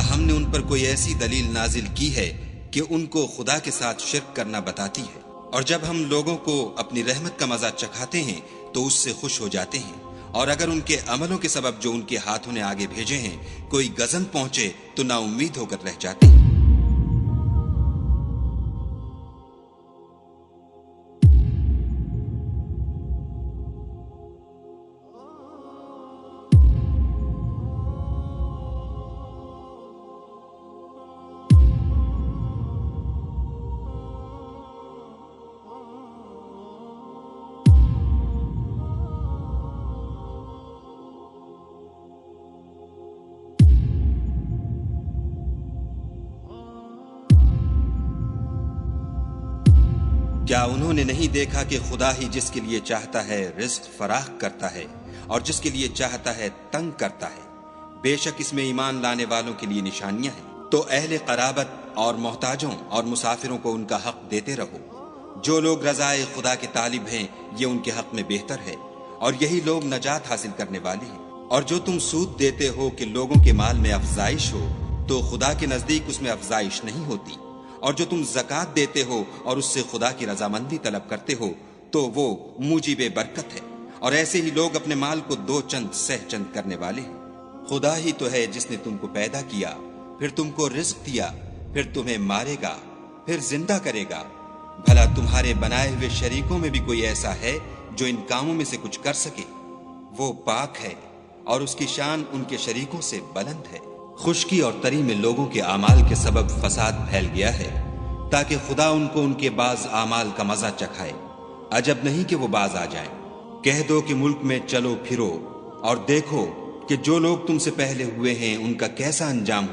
کیا ہم نے ان پر کوئی ایسی دلیل نازل کی ہے کہ ان کو خدا کے ساتھ شرک کرنا بتاتی ہے؟ اور جب ہم لوگوں کو اپنی رحمت کا مزہ چکھاتے ہیں تو اس سے خوش ہو جاتے ہیں، اور اگر ان کے عملوں کے سبب جو ان کے ہاتھوں نے آگے بھیجے ہیں کوئی غضب پہنچے تو نا امید ہو کر رہ جاتے ہیں۔ کیا انہوں نے نہیں دیکھا کہ خدا ہی جس کے لیے چاہتا ہے رزق فراخ کرتا ہے اور جس کے لیے چاہتا ہے تنگ کرتا ہے؟ بے شک اس میں ایمان لانے والوں کے لیے نشانیاں ہیں۔ تو اہل قرابت اور محتاجوں اور مسافروں کو ان کا حق دیتے رہو۔ جو لوگ رضائے خدا کے طالب ہیں یہ ان کے حق میں بہتر ہے، اور یہی لوگ نجات حاصل کرنے والے ہیں۔ اور جو تم سود دیتے ہو کہ لوگوں کے مال میں افزائش ہو، تو خدا کے نزدیک اس میں افزائش نہیں ہوتی۔ اور جو تم زکوٰۃ دیتے ہو اور اس سے خدا کی رضامندی طلب کرتے ہو تو وہ موجب برکت ہے، اور ایسے ہی لوگ اپنے مال کو دو چند سہ چند کرنے والے ہیں۔ خدا ہی تو ہے جس نے تم کو پیدا کیا، پھر تم کو رزق دیا، پھر تمہیں مارے گا، پھر زندہ کرے گا۔ بھلا تمہارے بنائے ہوئے شریکوں میں بھی کوئی ایسا ہے جو ان کاموں میں سے کچھ کر سکے؟ وہ پاک ہے اور اس کی شان ان کے شریکوں سے بلند ہے۔ خشکی اور تری میں لوگوں کے اعمال کے سبب فساد پھیل گیا ہے، تاکہ خدا ان کو ان کے بعض اعمال کا مزہ چکھائے۔ عجب نہیں کہ وہ باز آ جائیں۔ کہہ دو کہ ملک میں چلو پھرو اور دیکھو کہ جو لوگ تم سے پہلے ہوئے ہیں ان کا کیسا انجام ہوا۔